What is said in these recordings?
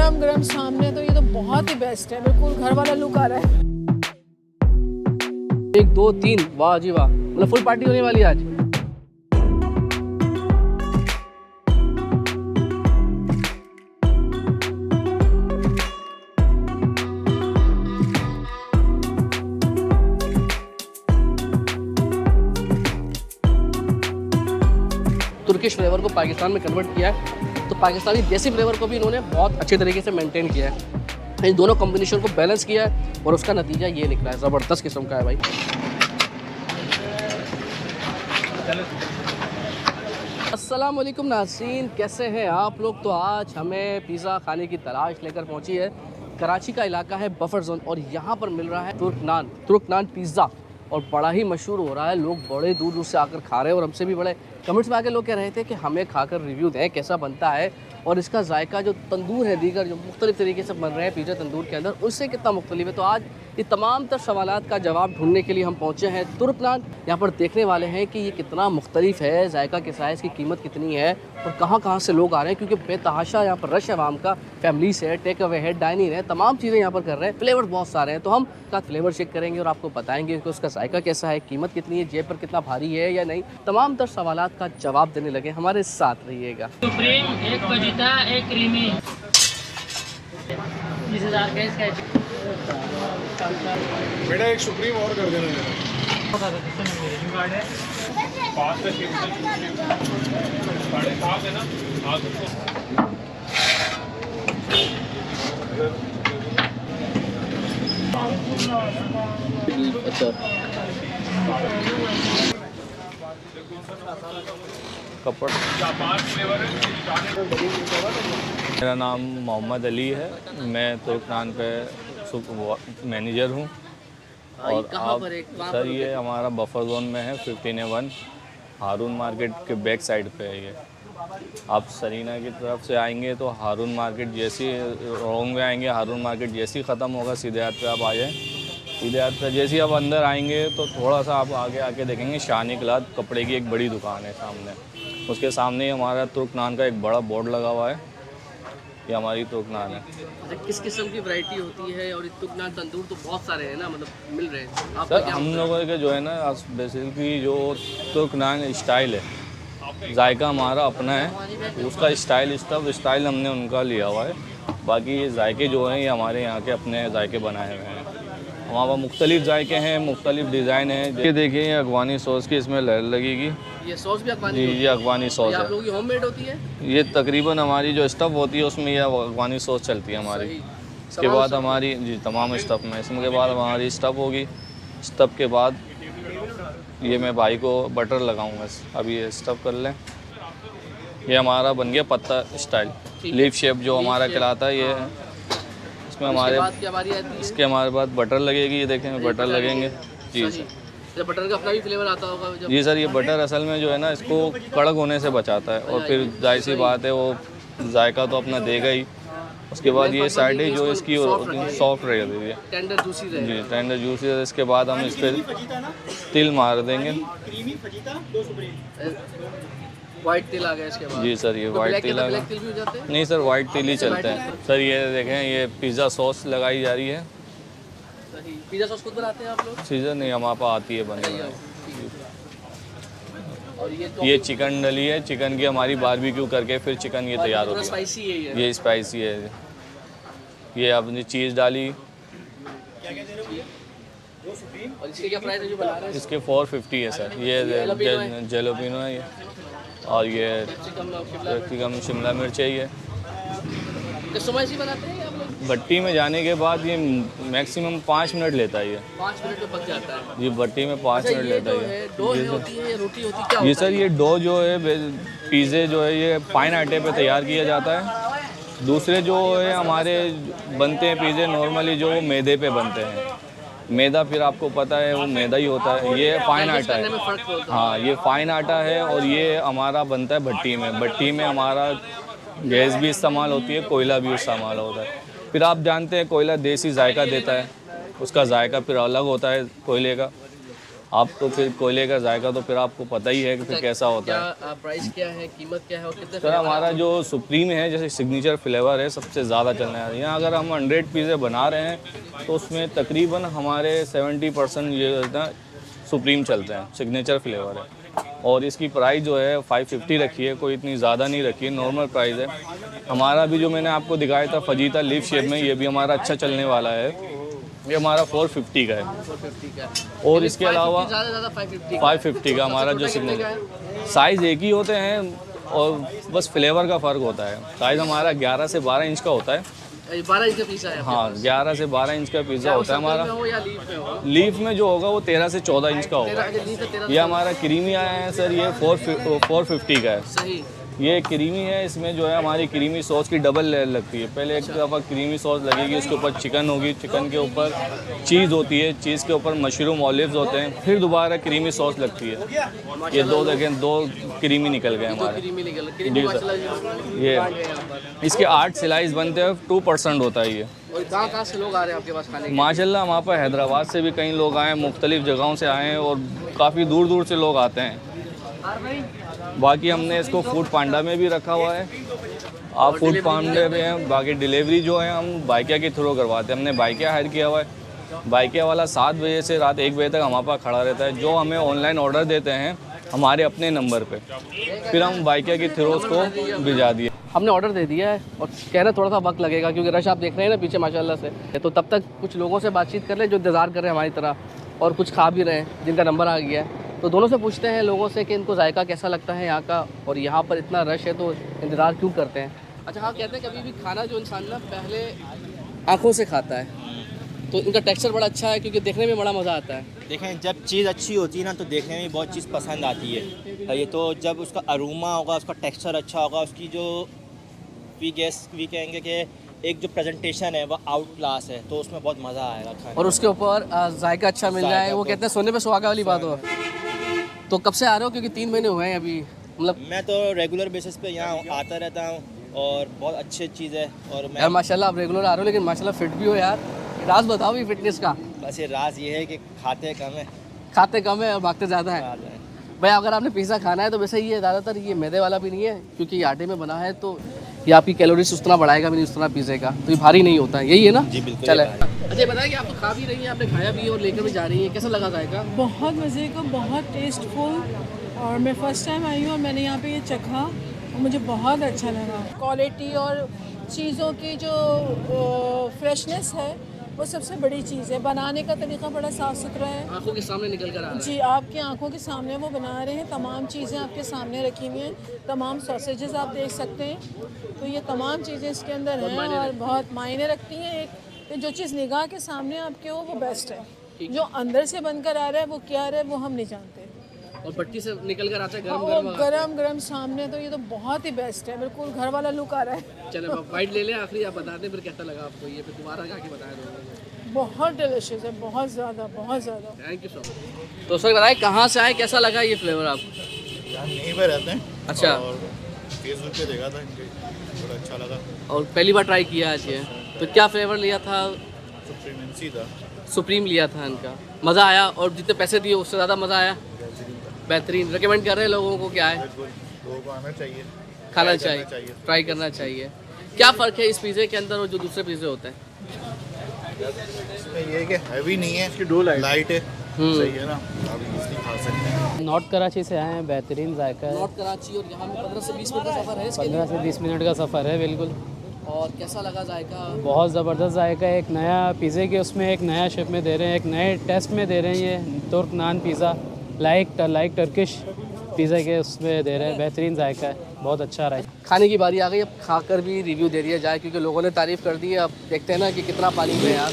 गरम गरम सामने, तो ये तो बहुत ही बेस्ट है, बिल्कुल घर वाला लुक आ रहा है। 1 2 3, वाह जी वाह, मतलब फुल पार्टी होने वाली है आज। तुर्किश फ्लेवर को पाकिस्तान में कन्वर्ट किया है, तो पाकिस्तानी देसी फ्लेवर को भी इन्होंने बहुत अच्छे तरीके से मेंटेन किया है। इन दोनों कॉम्बिनेशन को बैलेंस किया है और उसका नतीजा ये निकला है। ज़बरदस्त किस्म का है भाई। अस्सलाम वालेकुम नाज़रीन, कैसे हैं आप लोग। तो आज हमें पिज़्ज़ा खाने की तलाश लेकर पहुंची है। कराची का इलाका है बफर जोन और यहाँ पर मिल रहा है तुर्क नान पिज़्ज़ा, और बड़ा ही मशहूर हो रहा है। लोग बड़े दूर दूर से आकर खा रहे हैं और हमसे भी बड़े कमेंट्स में आके लोग कह रहे थे कि हमें खाकर रिव्यू दें कैसा बनता है, और इसका जायका जो तंदूर है, दीगर जो मुख्तलिफ तरीके से बन रहे हैं पिज़्ज़ा तंदूर के अंदर, उससे कितना मुख्तलिफ है। तो आज ये तमाम तर सवालात का जवाब ढूंढने के लिए हम पहुँचे हैं तुर्क नान। यहाँ पर देखने वाले हैं कि ये कितना मुख्तलिफ है, जायका कैसा है, इसकी कीमत कितनी है और कहाँ कहाँ से लोग आ रहे हैं, क्योंकि बेतहाशा यहाँ पर रश है आवाम का। फैमिलीज है, टेक अवे है, डाइनिंग है, तमाम चीज़ें यहाँ पर कर रहे हैं। फ्लेवर बहुत सारे हैं, तो हम का फ्लेवर चेक करेंगे और आपको बताएंगे कि उसका जायका कैसा है, कीमत कितनी है, जेब पर कितना भारी है या नहीं। तमाम तर सवालात का जवाब देने लगे, हमारे साथ रहिएगा। सुप्रीम, एक फजीता, एक क्रीमी, 20,000 का इसका। बेटा एक सुप्रीम और कर देना अच्छा, कपड़। मेरा नाम मोहम्मद अली है, मैं तुर्क नान पे मैनेजर हूँ। और आप सर, ये हमारा बफर जोन में है, 15A1 हारून मार्केट के बैक साइड पे है ये। आप सरीना की तरफ से आएंगे तो हारून मार्केट जैसी रोंग में आएंगे, हारून मार्केट जैसी ख़त्म होगा सीधे हाथ पे आप आ जाएँ। सीधे हाथ पे जैसे ही आप अंदर आएंगे तो थोड़ा सा आप आगे आके देखेंगे शानी क्लॉथ कपड़े की एक बड़ी दुकान है सामने। उसके सामने ही हमारा तुर्क नान का एक बड़ा बोर्ड लगा हुआ है, ये हमारी तुर्क नान है। अच्छा, किस किस्म की वैरायटी होती है, और तुर्क नान तंदूर तो बहुत सारे हैं ना, मतलब मिल रहे हैं आप। सर हम लोगों के जो है ना बेसिकली जो तुर्क नान स्टाइल है, जायका हमारा अपना है, उसका स्टाइल हमने उनका लिया हुआ है। बाकी ये जायके जो हैं ये हमारे यहाँ के अपने जायके बनाए हुए हैं। हमारे पास मुख्तलिफ जायके हैं, मुख्तलिफ डिज़ाइन है। ये देखिए, ये अगवानी सॉस की इसमें लहर लगेगी। ये सॉस भी अफगानी जी, ये अगवानी सॉस आप है। लोगों की होममेड होती है? ये तकरीबन हमारी जो स्टफ़ होती है उसमें ये अगवानी सॉस चलती है हमारी। सही। इसके बाद हमारी जी तमाम स्टफ़ में, इसमें के बाद हमारी स्टफ़ होगी। स्टफ़ के बाद ये मैं भाई को बटर लगाऊंगा। अभी ये स्टफ़ कर लें। ये हमारा बन गया पत्ता स्टाइल लीफ शेप जो हमारा कहलाता है। ये है इसमें हमारे इसके हमारे पास बटर लगेगी। ये देखें बटर लगेंगे जी सर। बटर का अपना भी फ्लेवर आता होगा जब। जी सर, ये बटर असल में जो है ना इसको कड़क होने से बचाता है, और फिर जाहिर सी बात है वो जायका तो अपना देगा ही। उसके बाद ये साइडें जो इसकी सॉफ्ट रहेगी, है टेंडर जूसी जी, टेंडर जूसी। इसके बाद हम इस पर तिल मार देंगे। वाइट तिल आ गया इसके बाद। जी सर, ये तो वाइट तिल आ गया। तिल भी हो जाते हैं? नहीं सर, वाइट तिल ही चलते हैं। सर ये देखें, ये पिज़्ज़ा सॉस लगाई जा रही है। सही। पिज़्ज़ा सॉस खुद बनाते हैं आप लोग? सीजन नहीं, हमारे पास आती है बनने। और ये चिकन डली है, चिकन की हमारी बारबेक्यू करके फिर चिकन ये तैयार होती है। स्पाइसी है ये स्पाइसी है। ये आपने चीज़ डाली। और इसके क्या प्राइस है जो बना रहे हैं? इसके 450 है सर। ये जेलोपिनो है ये, और ये कैप्सिकम शिमला मिर्च है। ये कस्टमाइज बनाते हैं आप लोग? भट्टी में जाने के बाद ये मैक्सिमम 5 मिनट लेता है। ये 5 मिनट में पक जाता है? ये भट्टी में 5 मिनट लेता है। डो होती है या रोटी होती है, क्या ये होता सर, ये डो जो है पिज़्ज़े जो है ये फाइन आटे पे तैयार किया जाता है। दूसरे जो है हमारे बनते हैं पिज़्ज़े नॉर्मली जो मैदे पे बनते हैं। मैदा फिर आपको पता है वो मैदा ही होता है। ये फाइन आटा है। हाँ, ये फाइन आटा है, और ये हमारा बनता है भट्टी में। भट्टी में हमारा गैस भी इस्तेमाल होती है, कोयला भी इस्तेमाल होता है। फिर आप जानते हैं कोयला देसी जायका देता है, उसका जायका फिर अलग होता है कोयले का। आप तो फिर कोयले का जायका तो फिर आपको पता ही है कि फिर कैसा होता है। क्या प्राइस क्या है, कीमत क्या है और कितने सर हमारा जो सुप्रीम है जैसे सिग्नेचर फ्लेवर है सबसे ज़्यादा चलने वाला है। यहाँ अगर हम 100 पिज़्ज़े बना रहे हैं तो उसमें तकरीबन हमारे 70% ये ना सुप्रीम चलते हैं, सिग्नेचर फ्लेवर है। और इसकी प्राइस जो है 550 रखी है, कोई इतनी ज़्यादा नहीं रखी है, नॉर्मल प्राइस है। हमारा भी जो मैंने आपको दिखाया था फजीता लीफ शेप में, ये भी हमारा अच्छा चलने वाला है, ये हमारा 450 का है। 450 का। और इसके अलावा ज़्यादा 550 का हमारा जो सिग्नेचर साइज़ एक ही होते हैं और बस फ्लेवर का फ़र्क होता है। साइज़ हमारा 11 से 12 इंच का होता है। 12 इंच का पिज़्ज़ा है। हाँ 11 से 12 इंच का पिज़्ज़ा होता है हमारा। हो या लीफ में हो? लीफ में जो होगा वो 13 से 14 इंच का होगा। ये हमारा क्रीमी आया है सर, ये 450 का है। सही। ये क्रीमी है, इसमें जो है हमारी क्रीमी सॉस की डबल लेयर लगती है। पहले एक दफ़ा क्रीमी सॉस लगेगी, उसके ऊपर चिकन होगी, चिकन के ऊपर चीज़ होती है, चीज़ के ऊपर मशरूम ऑलिव्स होते हैं, फिर दोबारा क्रीमी सॉस लगती है। ये दो देखें, 2 क्रीमी निकल गए हमारे। जी सर, ये इसके 8 स्लाइस बनते हैं, 2% होता है ये। और कहाँ से लोग आ रहे हैं आपके पास खाने के? माशाल्लाह हमारे पास हैदराबाद से भी कई लोग आए हैं, मुख्तलिफ़ जगहों से आए हैं और काफ़ी दूर दूर से लोग आते हैं। बाकी हमने इसको फूड पांडा में भी रखा हुआ है, आप फूड पांडा में हैं। बाकी डिलीवरी जो है हम बाइकिया के थ्रू करवाते हैं, हमने बाइकिया हायर किया हुआ है। बाइकिया वाला 7 बजे से रात 1 बजे तक हमारे पास खड़ा रहता है। जो हमें ऑनलाइन ऑर्डर देते हैं हमारे अपने नंबर पे, फिर हम बाइकिया के थ्रू उसको भिजा दिए। हमने ऑर्डर दे दिया है और कह रहे थोड़ा सा वक्त लगेगा क्योंकि रश आप देख रहे हैं ना पीछे माशाल्लाह से। तो तब तक कुछ लोगों से बातचीत कर ले जो इंतज़ार कर रहे हैं हमारी तरह और कुछ खा भी रहे हैं जिनका नंबर आ गया है। तो दोनों से पूछते हैं लोगों से कि इनको जायका कैसा लगता है यहाँ का, और यहाँ पर इतना रश है तो इंतज़ार क्यों करते हैं। अच्छा हाँ, कहते हैं कभी भी खाना जो इंसान ना पहले आँखों से खाता है तो इनका टेक्सचर बड़ा अच्छा है क्योंकि देखने में बड़ा मज़ा आता है। देखें जब चीज़ अच्छी होती है ना तो देखने में बहुत चीज़ पसंद आती है। ये तो जब उसका अरोमा होगा, उसका टेक्सचर अच्छा होगा, उसकी जो वी कहेंगे कि एक जो प्रेजेंटेशन है वो आउट क्लास है, तो उसमें बहुत मज़ा आएगा खाने। और उसके ऊपर जायका अच्छा मिल जाए, वो कहते हैं सोने पे सुहागा वाली बात हो। तो कब से आ रहे हो? क्योंकि 3 महीने हुए हैं अभी, मतलब मैं तो रेगुलर बेसिस पे यहाँ आता रहता हूँ और बहुत अच्छी चीज़ है। और मैं यार माशाल्लाह आप रेगुलर आ रहे हो लेकिन माशाल्लाह फिट भी हो यार। राज बताओ भी फिटनेस का। बस ये राज ये है कि खाते कम है, खाते कम है और भागते ज़्यादा है। भाई अगर आपने पिज़्ज़ा खाना है तो वैसे ये ज़्यादातर ये मैदे वाला भी नहीं है क्योंकि ये आटे में बना है, तो ये आपकी कैलोरीज उतना बढ़ाएगा भी नहीं उतना पिज़्ज़े का, तो ये भारी नहीं होता है, यही है ना? जी बिल्कुल। चले अच्छा बताया कि आप तो खा भी रही हैं, आपने खाया भी और लेकर भी जा रही हैं, कैसा लगा जाएगा? बहुत मज़े का, बहुत टेस्टफुल। और मैं फ़र्स्ट टाइम आई हूँ और मैंने यहाँ पे ये चखा और मुझे बहुत अच्छा लगा। क्वालिटी और चीज़ों की जो फ्रेशनेस है वो सबसे बड़ी चीज़ है। बनाने का तरीका बड़ा साफ़ सुथरा है, आंखों के सामने निकल कर आ रहा है। जी आपकी आंखों के सामने वो बना रहे हैं, तमाम चीज़ें आपके सामने रखी हुई हैं, तमाम सॉसेजेस आप देख सकते हैं। तो ये तमाम चीज़ें इसके अंदर हैं और बहुत मायने रखती हैं। एक जो चीज़ निगाह के सामने आपके हो वो बेस्ट है, जो अंदर से बनकर आ रहा है वो क्या रहा है वो हम नहीं जानते। और भट्टी से निकल कर आता है गरम वो गरम। गरम सामने, तो ये तो बहुत ही बेस्ट है, बिल्कुल घर वाला लुक आ रहा है। चलो आप बाइट ले लें आखिरी, आप बता दें फिर कैसा लगा आपको ये, फिर दोबारा खा के बताया दोगे। बहुत डिलिशियस है, बहुत ज़्यादा, बहुत ज़्यादा। Thank you so much. तो सर बताएं कहाँ से आए, कैसा लगा ये फ्लेवर आपको? यहाँ यहीं पे रहते हैं। अच्छा। और फेसबुक पे देखा था इनके, बड़ा अच्छा लगा। और पहली बार ट्राई किया आज ये, तो क्या फ्लेवर लिया था? सुप्रीमेंसी था। सुप्रीम लिया था इनका, मज़ा आया और जितने पैसे दिए उससे ज़्यादा मज़ा आया। बेहतरीन, रिकमेंड कर रहे हैं लोगों को? क्या है, बिल्कुल लोगों को आना चाहिए, खाना चाहिए, ट्राई करना चाहिए। क्या फ़र्क है इस पिज़्ज़े के अंदर और जो दूसरे पिज़्ज़े होते हैं? इसमें ये है कि हैवी नहीं है, इसकी डो लाइट है, सही है ना, आप इजली खा सकते हैं। नॉर्थ कराची से आए हैं, बेहतरीन जायका है। नॉर्थ कराची, और यहाँ में 15 से 20 मिनट का सफ़र है इसके 15 से 20 मिनट का सफ़र है बिल्कुल। और कैसा लगा जायका? बहुत ज़बरदस्त जायका है, एक नया पिज़्ज़े के उसमें एक नया शेप में दे रहे हैं, एक नए टेस्ट में दे रहे हैं। ये तुर्क नान पिज़्ज़ा लाइक टर्किश पिज़्ज़ा के उसमें दे रहे हैं, बेहतरीन जायका है, बहुत अच्छा रहा है। खाने की बारी आ गई, अब खाकर भी रिव्यू दे दिया जाए क्योंकि लोगों ने तारीफ़ कर दी है। अब देखते हैं ना कि कितना पानी में यार।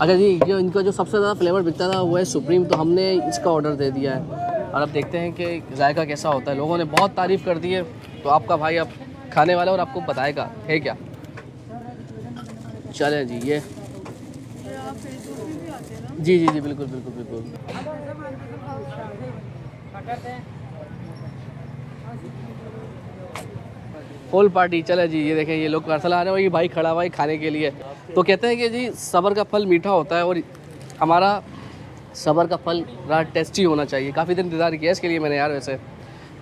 अच्छा जी, जो इनका जो सबसे ज़्यादा फ्लेवर बिकता था वो है सुप्रीम, तो हमने इसका ऑर्डर दे दिया है और अब देखते हैं कि जायका कैसा होता है। लोगों ने बहुत तारीफ़ कर दी है, तो आपका भाई अब खाने वाला और आपको बताएगा है क्या। चलें जी, ये जी जी जी बिल्कुल बिल्कुल बिल्कुल। Full party. चले जी, ये देखें ये लोग पार्सल आ रहे हैं और ये भाई खड़ा हुआ है खाने के लिए। तो कहते हैं कि जी सब्र का फल मीठा होता है और हमारा सब्र का फल बड़ा टेस्टी होना चाहिए। काफ़ी दिन इंतज़ार किया इसके लिए मैंने यार वैसे।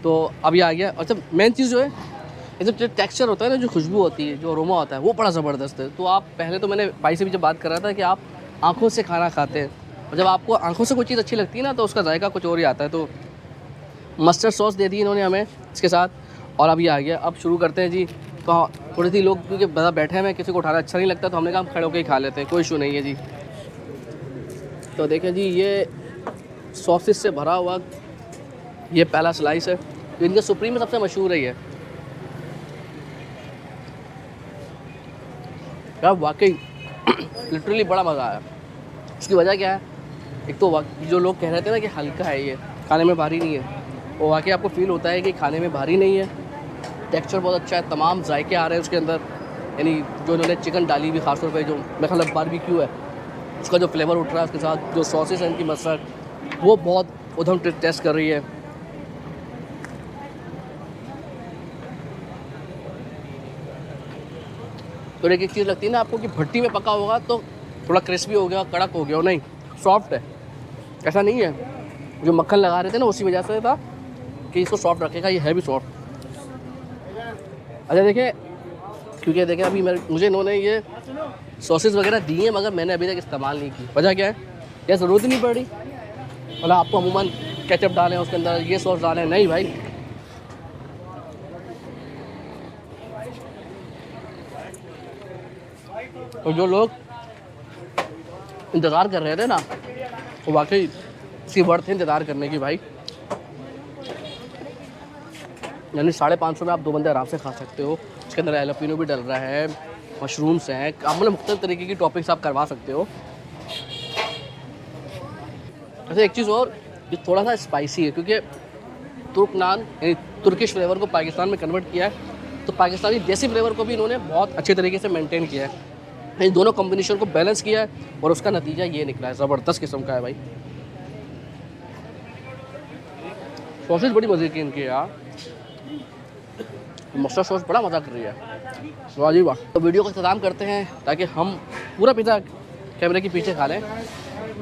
तो अभी आ गया। और जब मेन चीज़ जो है, ये जब टेक्सचर होता है ना, जो खुशबू होती है, जो अरोमा होता है, वो बड़ा ज़बरदस्त है। तो आप पहले तो मैंने भाई से भी जब बात कर रहा था कि आप आँखों से खाना खाते हैं, और जब आपको आँखों से कोई चीज़ अच्छी लगती है ना, तो उसका जायका कुछ और ही आता है। तो मस्टर्ड सॉस दे दी इन्होंने हमें इसके साथ, और अभी आ गया। अब शुरू करते हैं जी। तो थोड़ी सी लोग क्योंकि ज़्यादा बैठे हैं, किसी को उठाना अच्छा नहीं लगता, तो हमने कहा हम खड़े होकर ही खा लेते हैं, कोई इशू नहीं है जी। तो देखें जी, ये सॉसेस से भरा हुआ ये पहला स्लाइस है। तो इनका सुप्रीम में सबसे मशहूर है ये यार, वाकई लिटरली बड़ा मज़ा आया। इसकी वजह क्या है? एक तो जो लोग कह रहे थे ना कि हल्का है, ये खाने में भारी नहीं है, वो वाकई आपको फील होता है कि खाने में भारी नहीं है। टेक्सचर बहुत अच्छा है, तमाम जायके आ रहे हैं उसके अंदर। यानी जो इन्होंने चिकन डाली हुई खासतौर पे, जो मेरे ख्याल बारबेक्यू है, उसका जो फ्लेवर उठ रहा है, उसके साथ जो सॉसेस हैं इनकी मस्टर्ड, वो बहुत उधम टेस्ट कर रही है। तो एक चीज़ लगती है ना आपको कि भट्टी में पका होगा तो थोड़ा क्रिस्पी हो गया, कड़क हो गया, नहीं, सॉफ्ट है। ऐसा नहीं है जो मक्खन लगा रहे थे ना, उसी वजह से था कि इसको सॉफ्ट रखेगा, ये है भी सॉफ्ट। अच्छा देखें, क्योंकि देखें अभी मुझे इन्होंने ये सॉसेस वगैरह दिए हैं, मगर मैंने अभी तक इस्तेमाल नहीं की। वजह क्या है? क्या ज़रूरत ही नहीं पड़ रही। मतलब आपको अमूमन केचप डालें उसके अंदर, ये सॉस डालें, नहीं भाई। तो जो लोग इंतज़ार कर रहे थे ना, वो वाकई इसकी वर्थ है इंतज़ार करने की भाई। यानी 550 में आप 2 बंदे आराम से खा सकते हो। इसके अंदर एलोपिनो भी डल रहा है, मशरूम्स हैं, आप मतलब मुख्तलिफ तरीके की टॉपिक्स आप करवा सकते हो। वैसे एक चीज़ और, ये थोड़ा सा स्पाइसी है, क्योंकि तुर्क नान यानी तुर्किश फ्लेवर को पाकिस्तान में कन्वर्ट किया है, तो पाकिस्तानी देसी फ्लेवर को भी इन्होंने बहुत अच्छे तरीके से मेंटेन किया है। इन दोनों कॉम्बिनेशन को बैलेंस किया है, और उसका नतीजा ये निकला है, ज़बरदस्त किस्म का है भाई। सॉसेज बड़ी मज़े की इनकी यार, मस्टर्ड सॉस बड़ा मज़ा कर रही है, वाह जी वाह। तो वीडियो का इंतज़ाम करते हैं ताकि हम पूरा पिज़्ज़ा कैमरे के पीछे खा लें,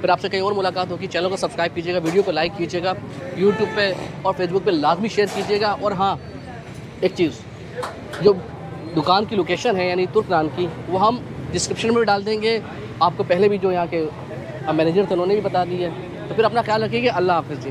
फिर आपसे कहीं और मुलाकात होगी। चैनल को सब्सक्राइब कीजिएगा, वीडियो को लाइक कीजिएगा, यूट्यूब पे और फेसबुक पे लाजमी शेयर कीजिएगा। और हाँ, एक चीज़, जो दुकान की लोकेशन है यानी तुर्क नान की, वो हम डिस्क्रिप्शन में डाल देंगे। आपको पहले भी जो यहाँ के मैनेजर थे उन्होंने भी बता दी है। तो फिर अपना ख्याल रखिएगा। अल्लाह हाफ़िज़ जी।